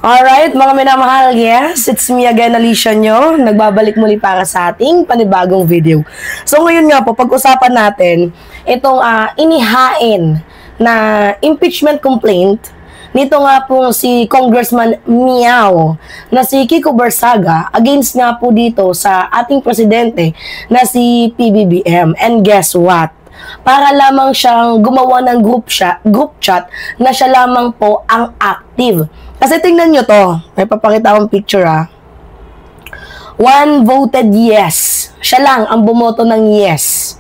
Alright, mga minamahal, yes, it's me again, Alicia nyo. Nagbabalik muli para sa ating panibagong video. So ngayon nga po, pag-usapan natin itong inihain na impeachment complaint nito nga po si Congressman Miao na si Kiko Barsaga against nga po dito sa ating presidente na si PBBM. And guess what? Para lamang siyang gumawa ng group chat na siya lamang po ang active. Kasi tingnan nyo to, may papakita akong picture One voted yes. Siya lang ang bumoto ng yes.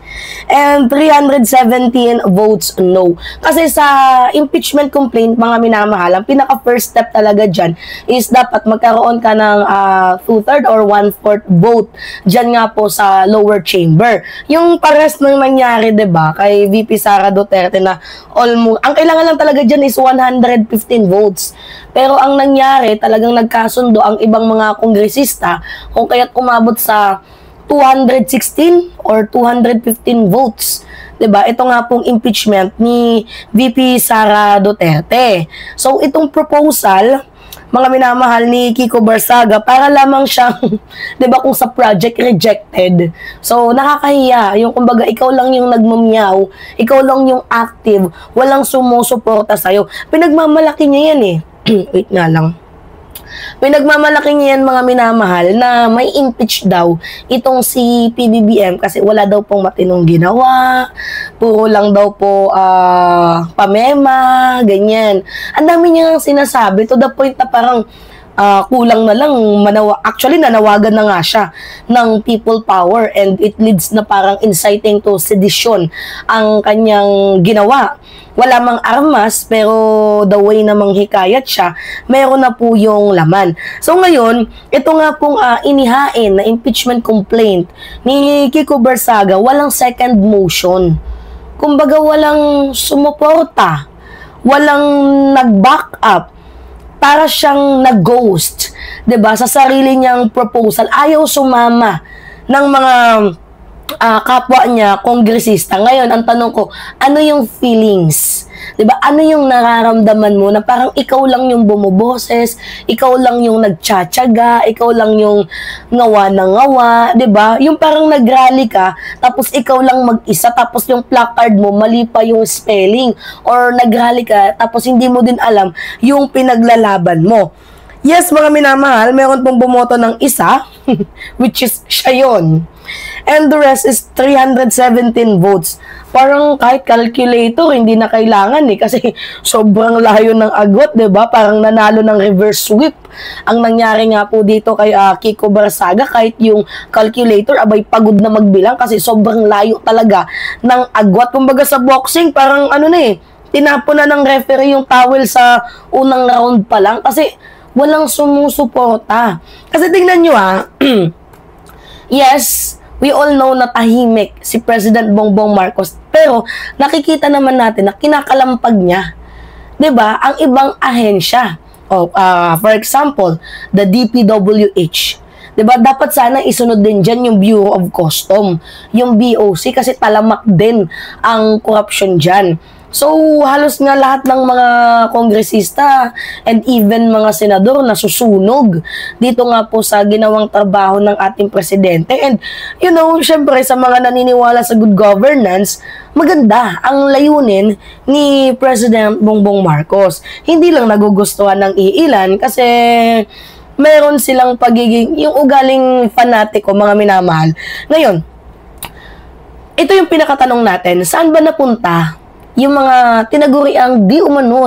And 317 votes no. Kasi sa impeachment complaint, mga minamahal, ang pinaka-first step talaga dyan is dapat magkaroon ka ng 2/3 or 1/4 vote dyan nga po sa lower chamber. Yung pares nang nangyari, diba, kay VP Sara Duterte na almost, ang kailangan lang talaga dyan is 115 votes. Pero ang nangyari, talagang nagkasundo ang ibang mga kongresista kung kaya't umabot sa 216 or 215 votes. 'Di ba? Ito nga pong impeachment ni VP Sara Duterte. So itong proposal, mga minamahal, ni Kiko Barsaga, para lamang siyang 'di ba, kung sa project rejected. So nakakahiya, yung kumbaga ikaw lang yung nagmumyaw, ikaw lang yung active, walang sumusuporta sa iyo. Pinagmamalaki niya yan Wait nga lang. Pinagmamalaki niya yan, mga minamahal, na may impeach daw itong si PBBM kasi wala daw pong matinong ginawa, puro lang daw po pamema, ganyan. Ang dami niya sinasabi to the point na parang kulang na lang, actually nanawagan na nga siya ng people power and it leads na parang inciting to sedition ang kanyang ginawa. Wala mang armas, pero the way na manghikayat siya, meron na po yung laman. So ngayon, ito nga pong inihain na impeachment complaint ni Kiko Barsaga, walang second motion. Kumbaga walang sumuporta, walang nag-back up, para siyang nag-ghost, 'di ba, sa sarili niyang proposal. Ayaw sumama ng mga kapwa niya, kongresista. Ngayon, ang tanong ko, ano yung feelings? 'Di ba? Ano yung nararamdaman mo na parang ikaw lang yung bumuboses, ikaw lang yung nagtsatsaga, ikaw lang yung ngawa ng ngawa, 'di ba? Yung parang nagrally ka, tapos ikaw lang mag-isa, tapos yung placard mo mali pa yung spelling, or nagrally ka tapos hindi mo din alam yung pinaglalaban mo. Yes, mga minamahal, meron pong bumoto ng isa, which is siya yun. And the rest is 317 votes. Parang kahit calculator, hindi na kailangan kasi sobrang layo ng agwat, 'di ba? Parang nanalo ng reverse sweep. Ang nangyari nga po dito kay Kiko Barsaga, kahit yung calculator, abay pagod na magbilang kasi sobrang layo talaga ng agwat. Kumbaga sa boxing, parang tinapon na ng referee yung towel sa unang round pa lang kasi walang sumusuporta. Kasi tingnan nyo yes, we all know na tahimik si President Bongbong Marcos, pero nakikita naman natin na kinakalampag niya, 'di ba, ang ibang ahensya. For example, the DPWH. 'Di ba, dapat sana isunod din diyan yung Bureau of Custom, yung BOC, kasi talamak din ang corruption diyan. So, halos nga lahat ng mga kongresista and even mga senador nasusunog dito nga po sa ginawang trabaho ng ating presidente. And, syempre sa mga naniniwala sa good governance, maganda ang layunin ni President Bongbong Marcos. Hindi lang nagugustuhan ng iilan kasi meron silang pagiging, yung ugaling fanatiko, mga minamahal. Ngayon, ito yung pinakatanong natin, saan ba napunta yung mga tinaguriang di umano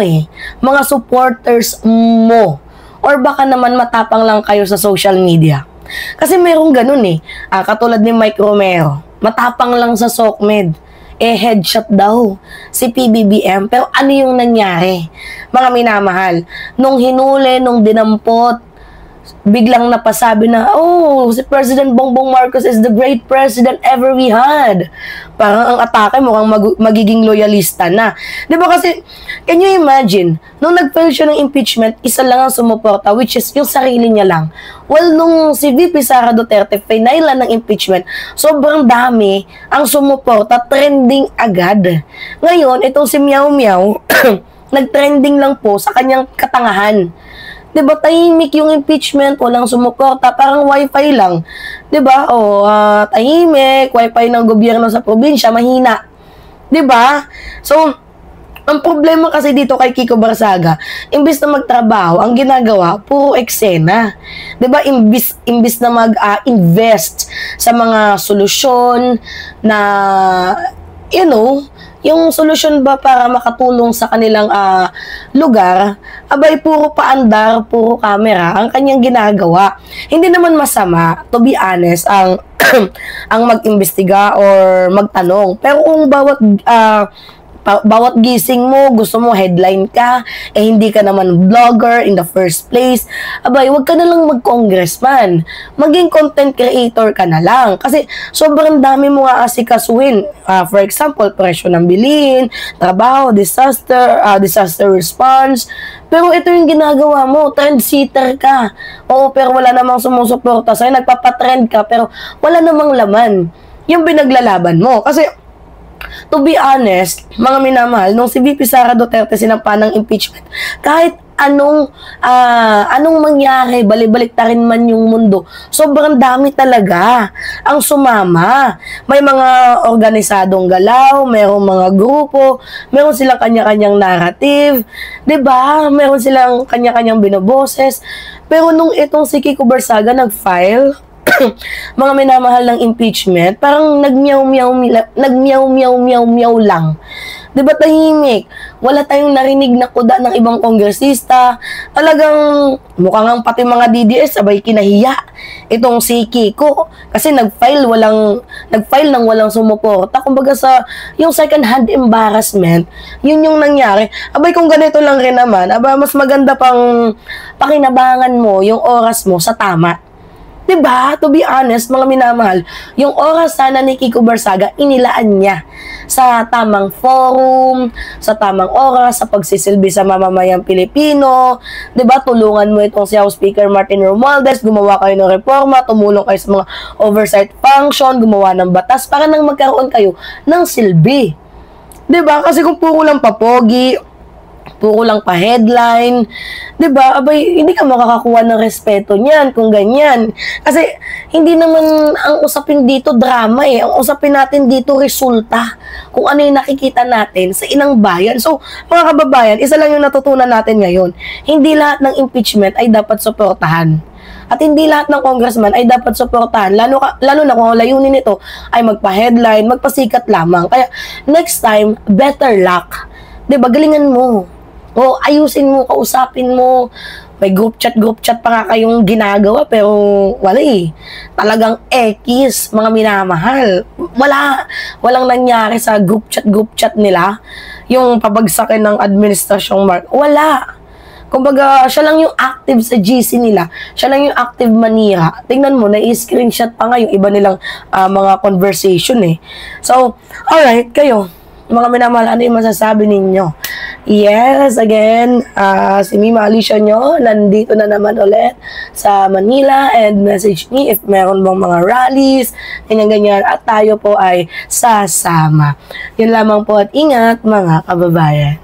mga supporters mo? Or baka naman matapang lang kayo sa social media? Kasi merong ganun katulad ni Mike Romero, matapang lang sa SOCMED, headshot daw si PBBM. Pero ano yung nangyari, mga minamahal? Nung hinuli, nung dinampot, biglang napasabi na, si President Bongbong Marcos is the great president ever we had. Parang ang atake mukhang magiging loyalista na. Di ba kasi, can you imagine, nung nag-file siya ng impeachment, isa lang ang sumuporta, which is yung sarili niya lang. Well, nung si VP Sara Duterte finailan ng impeachment, sobrang dami ang sumuporta, trending agad. Ngayon, itong si Miao Miao, nag-trending lang po sa kanyang katangahan. 'Di ba, tahimik yung impeachment, walang sumuporta, parang wifi lang. 'Di ba? O, tahimik, wifi ng gobyerno sa probinsya, mahina. 'Di ba? So, ang problema kasi dito kay Kiko Barsaga, imbis na magtrabaho, ang ginagawa, puro eksena. 'Di ba? Imbis na mag-invest sa mga solusyon na, you know, yung solusyon ba para makatulong sa kanilang lugar, abay puro paandar, puro camera ang kanyang ginagawa. Hindi naman masama, to be honest, ang ang mag-imbestiga or magtanong. Pero kung bawat gising mo, gusto mo headline ka, hindi ka naman vlogger in the first place, abay, wag ka na lang mag-congressman. Maging content creator ka na lang. Kasi sobrang dami mo nga asikasuhin. For example, presyo ng bilihin, trabaho, disaster response. Pero ito yung ginagawa mo, trendsetter ka. Oo, pero wala namang sumusuporta sa'yo, nagpapatrend ka, pero wala namang laman. Yung pinaglalaban mo. Kasi to be honest, mga minamahal, nung si VP Sara Duterte sinampa ng impeachment, kahit anong mangyari, balibalik ta rin man yung mundo, sobrang dami talaga ang sumama. May mga organisadong galaw, mayroong mga grupo, meron silang kanya-kanyang narrative, 'di ba? Meron silang kanya-kanyang binoboses. Pero nung itong si Kiko Barsaga nag-file mga minamahal ng impeachment, parang nagmeow lang. 'Di ba, tahimik? Wala tayong narinig na kuda ng ibang kongresista. Talagang mukhang pati mga DDS sabay kinahiya itong si Kiko kasi nag-file ng walang sumuporta. Kumbaga sa yung second hand embarrassment, yun yung nangyari. Abay, kung ganito lang rin naman, mas maganda pang pakinabangan mo yung oras mo sa tama. 'Di ba? To be honest, mga minamahal, yung oras sana ni Kiko Barsaga, inilaan niya sa tamang forum, sa tamang oras, sa pagsisilbi sa mamamayang Pilipino. 'Di ba? Tulungan mo itong si House Speaker Martin Romualdez, gumawa kayo ng reforma, tumulong kayo sa mga oversight function, gumawa ng batas para nang magkaroon kayo ng silbi. 'Di ba? Kasi kung puro lang papogi, puro lang pa headline, 'di ba? Abay, hindi ka makakakuha ng respeto niyan kung ganyan. Kasi hindi naman ang usapin dito drama eh. Ang usapin natin dito resulta. Kung ano yung nakikita natin sa inang bayan. So, mga kababayan, isa lang yung natutunan natin ngayon. Hindi lahat ng impeachment ay dapat suportahan. At hindi lahat ng congressman ay dapat suportahan. Lalo na kung ang layunin nito ay magpa-headline, magpasikat lamang. Kaya next time, better luck. 'Di ba? Galingan mo. O ayusin mo, kausapin mo. May group chat pa nga kayong ginagawa pero wala eh. Talagang ekis, mga minamahal. Walang nangyari sa group chat nila. Yung pabagsakin ng administrasyong Mark. Wala. Kumbaga, siya lang yung active sa GC nila. Siya lang yung active manira. Tingnan mo, na-screenshot pa nga yung iba nilang mga conversation eh. So, alright, kayo. Mga minamahal, ano yung masasabi ninyo? Yes, again, si Mima Alicia nyo, nandito na naman ulit sa Manila and message me if meron bang mga rallies, ganyan-ganyan, at tayo po ay sasama. Yun lamang po at ingat mga kababayan.